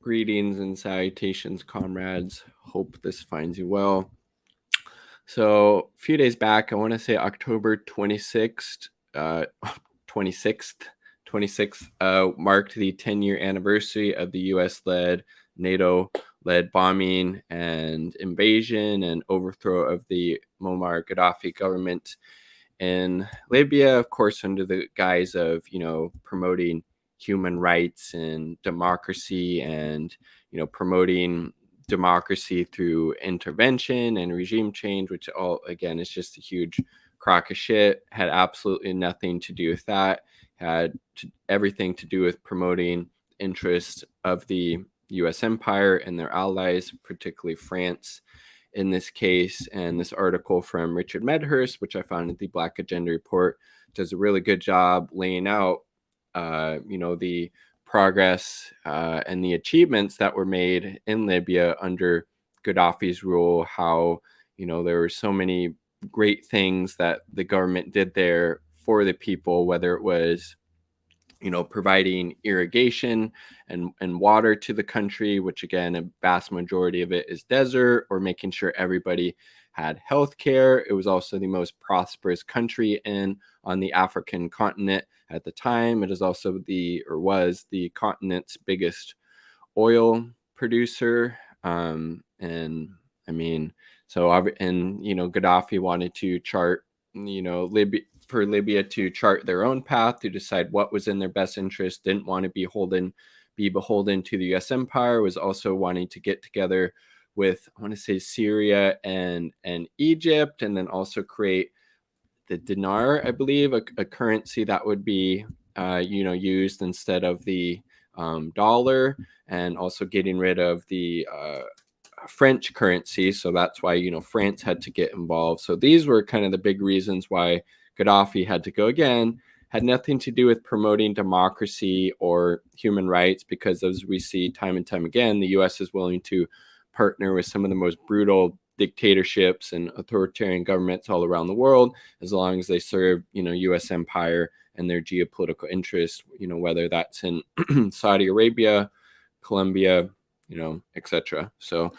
Greetings and salutations, comrades. Hope this finds you well. So, a few days back, I want to say October 26th, 26th, marked the 10-year anniversary of the US-led, NATO-led bombing and invasion and overthrow of the Muammar Gaddafi government in Libya, of course, under the guise of, promoting human rights and democracy and, promoting democracy through intervention and regime change, which all, again, is just a huge crock of shit, had absolutely nothing to do with that, everything to do with promoting interests of the U.S. empire and their allies, particularly France in this case. And this article from Richard Medhurst, which I found at the Black Agenda Report, does a really good job laying out, the progress and the achievements that were made in Libya under Gaddafi's rule, how, there were so many great things that the government did there for the people, whether it was providing irrigation and water to the country, which again, a vast majority of it is desert, or making sure everybody had health care. It was also the most prosperous country on the African continent at the time. It is also was the continent's biggest oil producer. Gaddafi wanted to chart, Libya to chart their own path, to decide what was in their best interest, didn't want to be beholden to the US empire, was also wanting to get together with, I want to say, Syria and Egypt, and then also create the dinar, I believe, a currency that would be used instead of the dollar, and also getting rid of the French currency. So that's why, France had to get involved. So these were kind of the big reasons why Gaddafi had to go. Again, had nothing to do with promoting democracy or human rights, because as we see time and time again, the US is willing to partner with some of the most brutal dictatorships and authoritarian governments all around the world, as long as they serve, US empire and their geopolitical interests, whether that's in Saudi Arabia, Colombia, etc. So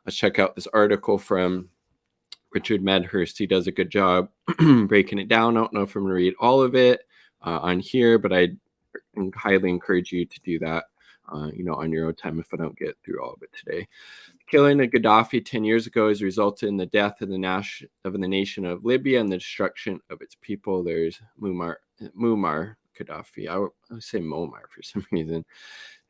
let's check out this article from Richard Medhurst. He does a good job breaking it down. I don't know if I'm going to read all of it on here, but I highly encourage you to do that, on your own time if I don't get through all of it today. Killing of Gaddafi 10 years ago has resulted in the death of the nation of Libya and the destruction of its people. There's Muammar Gaddafi. I would say Muammar for some reason.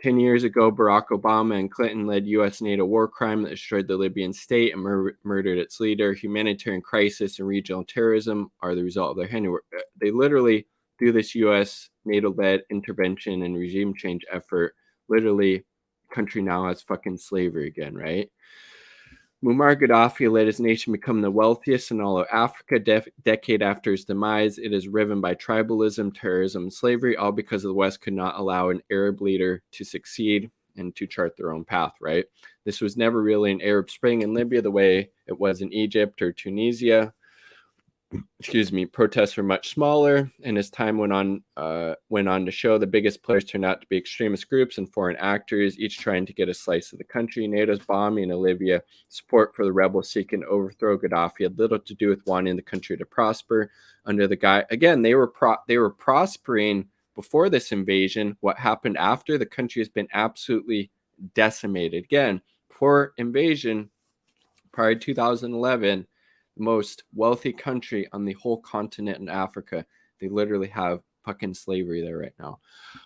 10 years ago, Barack Obama and Clinton led U.S. NATO war crime that destroyed the Libyan state and murdered its leader. Humanitarian crisis and regional terrorism are the result of their handiwork. They literally, through this U.S. NATO-led intervention and regime change effort, literally, the country now has fucking slavery again, right? Muammar Gaddafi led his nation become the wealthiest in all of Africa. Decade after his demise, it is riven by tribalism, terrorism, and slavery, all because the West could not allow an Arab leader to succeed and to chart their own path, right? This was never really an Arab Spring in Libya the way it was in Egypt or Tunisia. Protests were much smaller, and as time went on to show, the biggest players turned out to be extremist groups and foreign actors, each trying to get a slice of the country. NATO's bombing in Libya, support for the rebels seeking to overthrow Gaddafi, had little to do with wanting the country to prosper. Under the guy, again, they were prospering before this invasion. What happened after? The country has been absolutely decimated. Again, before invasion, prior to 2011, most wealthy country on the whole continent in Africa. They literally have fucking slavery there right now.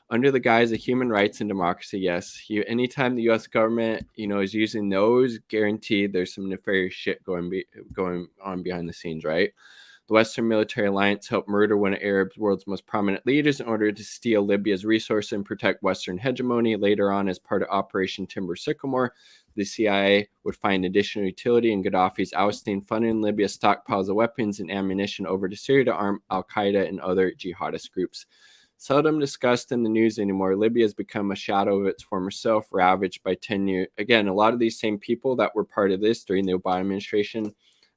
Under the guise of human rights and democracy, yes, anytime the U.S. government, is using those, guaranteed there's some nefarious shit going on behind the scenes, right? The Western military alliance helped murder one of Arab's world's most prominent leaders in order to steal Libya's resources and protect Western hegemony. Later on, as part of Operation Timber Sycamore, the CIA would find additional utility in Gaddafi's ousting, funding Libya's stockpiles of weapons and ammunition over to Syria to arm al-Qaeda and other jihadist groups. Seldom discussed in the news anymore, Libya has become a shadow of its former self, ravaged by 10 years. Again, a lot of these same people that were part of this during the Obama administration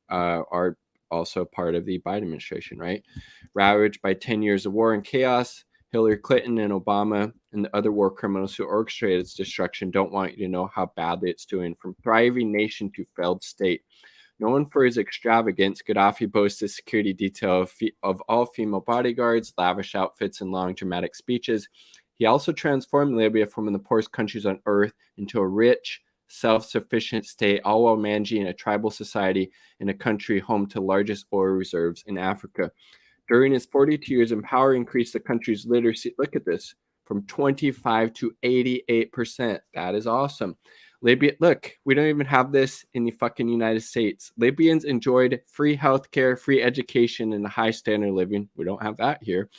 are also part of the Biden administration, right? Ravaged by 10 years of war and chaos. Hillary Clinton and Obama and the other war criminals who orchestrated its destruction don't want you to know how badly it's doing, from thriving nation to failed state. Known for his extravagance, Gaddafi boasts a security detail of all female bodyguards, lavish outfits, and long dramatic speeches. He also transformed Libya from one of the poorest countries on earth into a rich, self-sufficient state, all while managing a tribal society in a country home to largest oil reserves in Africa. During his 42 years in power, increased the country's literacy. Look at this, from 25 to 88%. That is awesome. Libya, look, we don't even have this in the fucking United States. Libyans enjoyed free healthcare, free education, and a high standard of living. We don't have that here.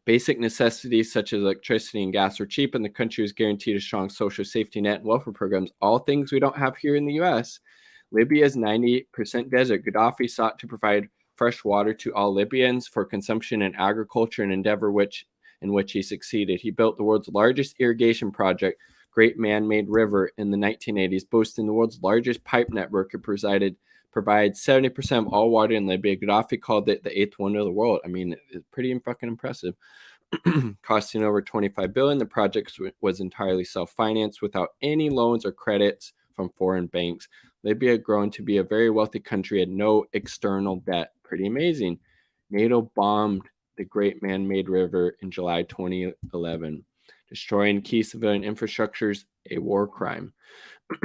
Basic necessities such as electricity and gas were cheap, and the country was guaranteed a strong social safety net and welfare programs, all things we don't have here in the US. Libya is 90% desert. Gaddafi sought to provide fresh water to all Libyans for consumption and agriculture, an endeavor in which he succeeded. He built the world's largest irrigation project, Great Man-Made River, in the 1980s, boasting the world's largest pipe network. It provides 70% of all water in Libya. Gaddafi called it the eighth wonder of the world. I mean, it's pretty fucking impressive. Costing over $25 billion, the project was entirely self-financed without any loans or credits from foreign banks. Libya had grown to be a very wealthy country, had no external debt. Pretty amazing. NATO bombed the Great Man-Made River in July 2011, destroying key civilian infrastructures, a war crime.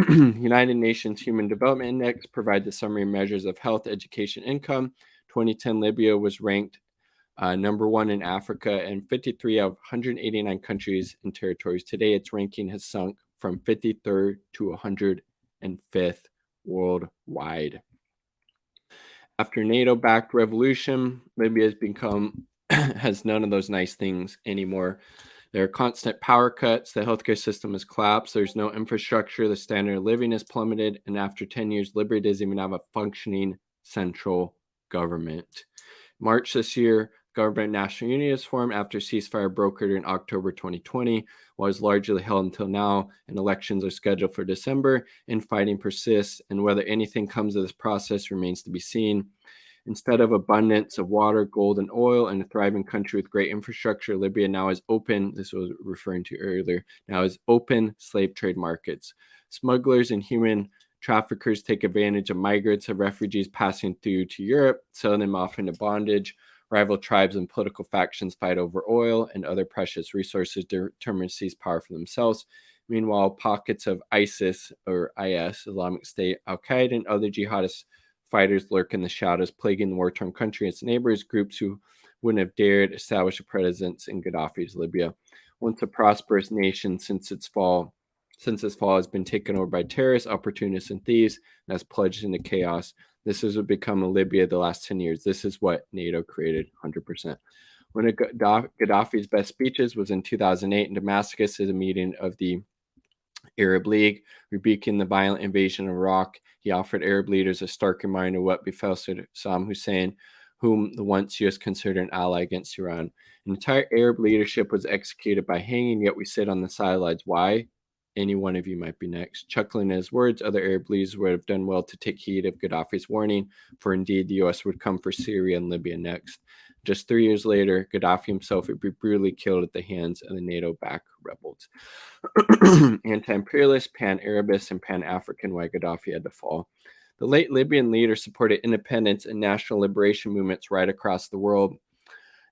United Nations Human Development Index provides a summary of measures of health, education, income. 2010, Libya was ranked number one in Africa and 53 out of 189 countries and territories. Today, its ranking has sunk from 53rd to 105th worldwide. After NATO-backed revolution, Libya has none of those nice things anymore. There are constant power cuts. The healthcare system has collapsed. There's no infrastructure. The standard of living has plummeted. And after 10 years, Libya doesn't even have a functioning central government. March this year, Government National Unity was formed after ceasefire brokered in October 2020, was largely held until now, and elections are scheduled for December, and fighting persists, and whether anything comes of this process remains to be seen. Instead of abundance of water, gold, and oil, and a thriving country with great infrastructure, Libya now is open, this was referring to earlier, now is open slave trade markets. Smugglers and human traffickers take advantage of migrants and refugees passing through to Europe, selling them off into bondage. Rival tribes and political factions fight over oil and other precious resources, determined to seize power for themselves. Meanwhile, pockets of ISIS or IS, Islamic State, Al-Qaeda, and other jihadist fighters lurk in the shadows, plaguing the war-torn country and its neighbors, groups who wouldn't have dared establish a presence in Gaddafi's Libya. Once a prosperous nation, since its fall has been taken over by terrorists, opportunists, and thieves, and has plunged into chaos. This has become a Libya the last 10 years. This is what NATO created, 100%. One of Gaddafi's best speeches was in 2008 in Damascus at a meeting of the Arab League, rebuking the violent invasion of Iraq. He offered Arab leaders a stark reminder of what befell Saddam Hussein, whom the once US considered an ally against Iran. An entire Arab leadership was executed by hanging, yet we sit on the sidelines. Why? Any one of you might be next. Chuckling at his words, other Arab leaders would have done well to take heed of Gaddafi's warning, for indeed the US would come for Syria and Libya next. Just 3 years later, Gaddafi himself would be brutally killed at the hands of the NATO-backed rebels. Anti-imperialist, pan-Arabist, and pan-African, why Gaddafi had to fall. The late Libyan leader supported independence and national liberation movements right across the world,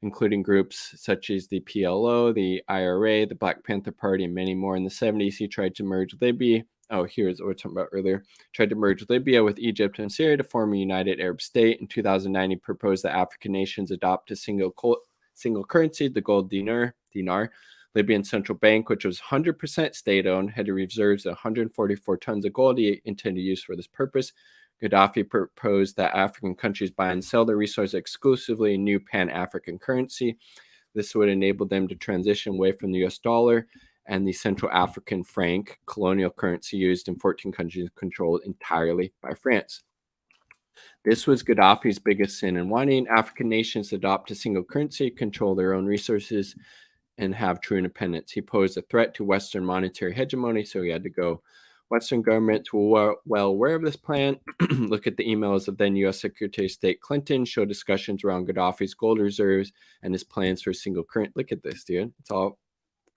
including groups such as the PLO, the IRA, the Black Panther Party, and many more. In the 70s, he tried to merge Libya. Oh, here's what we were talking about earlier. Tried to merge Libya with Egypt and Syria to form a united Arab state. In 2009, he proposed that African nations adopt a single currency, the gold dinar. Libyan central bank, which was 100% state-owned, had reserves of 144 tons of gold he intended to use for this purpose. Gaddafi proposed that African countries buy and sell their resources exclusively in new pan-African currency. This would enable them to transition away from the US dollar and the Central African franc, colonial currency used in 14 countries controlled entirely by France. This was Gaddafi's biggest sin, in wanting African nations to adopt a single currency, control their own resources, and have true independence. He posed a threat to Western monetary hegemony, so he had to go. Western governments were well aware of this plan. Look at the emails of then U.S. Secretary of State Clinton, show discussions around Gaddafi's gold reserves and his plans for a single currency. Look at this, dude. It's all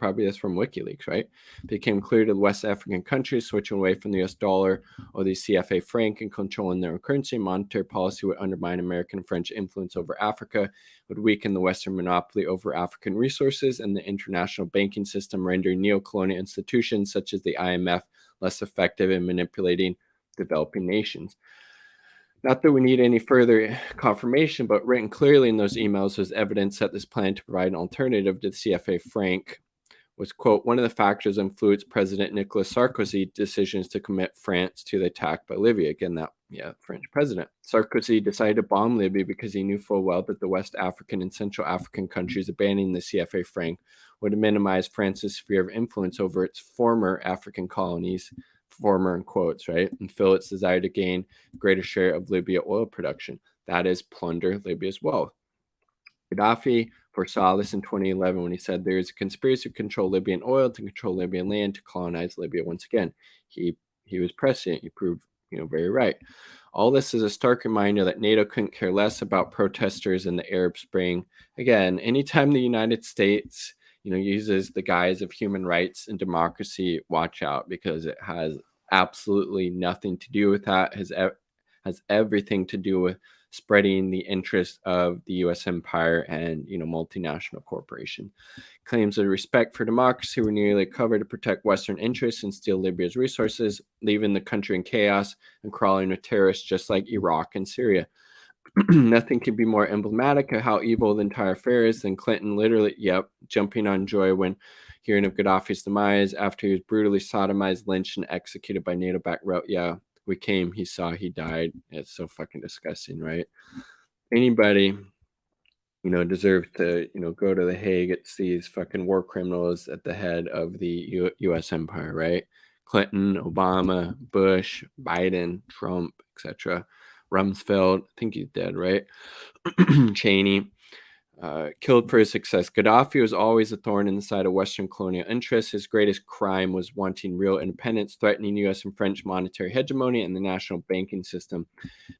probably that's from WikiLeaks, right? It became clear to the West African countries switching away from the US dollar or the CFA franc and controlling their own currency and monetary policy would undermine American and French influence over Africa, would weaken the Western monopoly over African resources and the international banking system, rendering neo-colonial institutions such as the IMF less effective in manipulating developing nations. Not that we need any further confirmation, but written clearly in those emails was evidence that this plan to provide an alternative to the CFA franc was, quote, one of the factors that influenced President Nicolas Sarkozy's decisions to commit France to the attack by Libya. Again, that, French president. Sarkozy decided to bomb Libya because he knew full well that the West African and Central African countries abandoning the CFA franc would minimize France's sphere of influence over its former African colonies, former in quotes, right, and fill its desire to gain a greater share of Libya oil production. That is, plunder Libya's wealth. Gaddafi foresaw this in 2011 when he said there is a conspiracy to control Libyan oil, to control Libyan land, to colonize Libya once again. He was prescient. He proved very right. All this is a stark reminder that NATO couldn't care less about protesters in the Arab Spring. Again, anytime the United States uses the guise of human rights and democracy, watch out, because it has absolutely nothing to do with that. Has everything to do with spreading the interest of the U.S. empire and multinational corporation. Claims of respect for democracy were nearly covered to protect Western interests and steal Libya's resources, leaving the country in chaos and crawling with terrorists just like Iraq and Syria. Nothing could be more emblematic of how evil the entire affair is than Clinton literally, jumping on joy when hearing of Gaddafi's demise after he was brutally sodomized, lynched, and executed by NATO-backed route. Yeah, we came, he saw, he died. It's so fucking disgusting, right? Anybody, deserves to, go to The Hague. It's these fucking war criminals at the head of the U.S. empire, right? Clinton, Obama, Bush, Biden, Trump, etc. Rumsfeld, I think he's dead, right? Cheney, killed for his success. Gaddafi was always a thorn in the side of Western colonial interests. His greatest crime was wanting real independence, threatening U.S. and French monetary hegemony and the national banking system.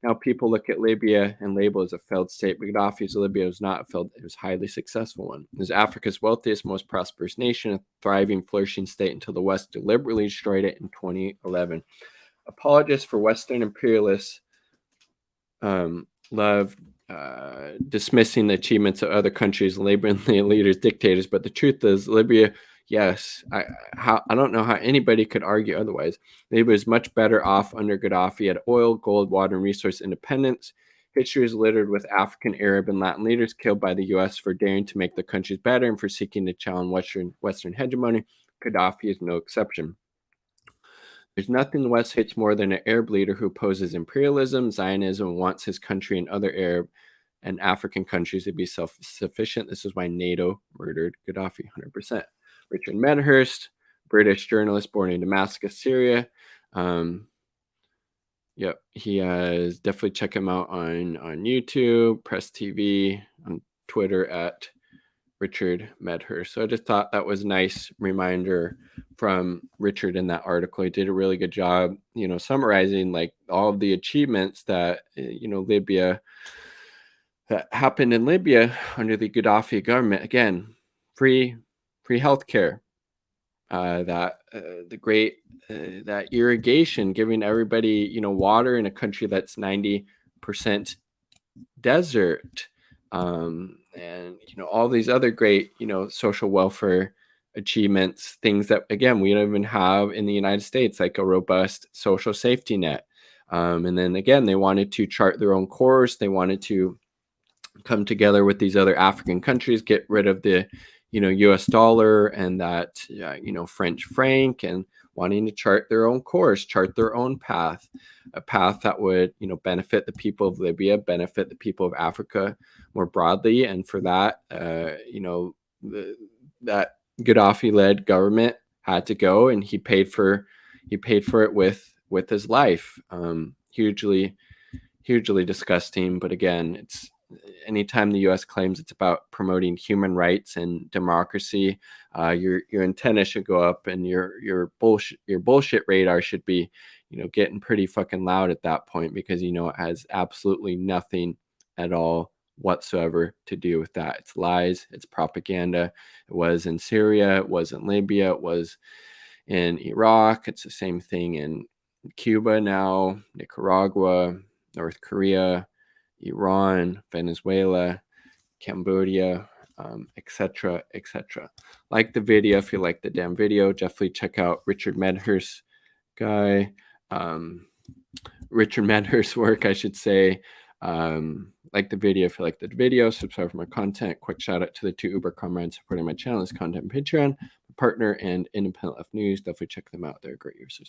Now people look at Libya and label it as a failed state, but Gaddafi's Libya was not a failed, it was a highly successful one. It was Africa's wealthiest, most prosperous nation, a thriving, flourishing state until the West deliberately destroyed it in 2011. Apologists for Western imperialists love dismissing the achievements of other countries, labeling the leaders dictators, but the truth is Libya, yes, I don't know how anybody could argue otherwise. Libya is much better off under Gaddafi, had oil, gold, water, and resource independence. History is littered with African, Arab, and Latin leaders killed by the U.S. for daring to make the countries better and for seeking to challenge Western hegemony. Gaddafi is no exception. There's nothing the West hates more than an Arab leader who opposes imperialism, Zionism, and wants his country and other Arab and African countries to be self-sufficient. This is why NATO murdered Gaddafi 100%. Richard Medhurst, British journalist born in Damascus, Syria. He has, definitely check him out on YouTube, Press TV, on Twitter at Richard Medhurst. So I just thought that was a nice reminder from Richard in that article. He did a really good job, summarizing like all of the achievements that, Libya, that happened in Libya under the Gaddafi government. Again, free healthcare, the great, that irrigation, giving everybody, water in a country that's 90% desert. And all these other great social welfare achievements, things that again we don't even have in the United States, like a robust social safety net. And then again, they wanted to chart their own course. They wanted to come together with these other African countries, get rid of the US dollar and that French franc, and wanting to chart their own course, chart their own path, a path that would benefit the people of Libya, benefit the people of Africa more broadly. And for that, that Gaddafi-led government had to go, and he paid for it with his life. Hugely disgusting. But again, it's anytime the U.S. claims it's about promoting human rights and democracy, your antenna should go up, and your bullshit radar should be getting pretty fucking loud at that point, because it has absolutely nothing at all whatsoever to do with that. It's lies, it's propaganda. It was in Syria, it was in Libya, it was in Iraq, it's the same thing in Cuba now, Nicaragua, North Korea, Iran, Venezuela, Cambodia, etc., etc. Like the video if you like the damn video. Definitely check out Richard Medhurst guy, Richard Medhurst's work, I should say. Like the video if you like the video. Subscribe for more content. Quick shout out to the 2 Uber comrades supporting my channel. This content Patreon, partner, and Independent Left News. Definitely check them out. They're great users.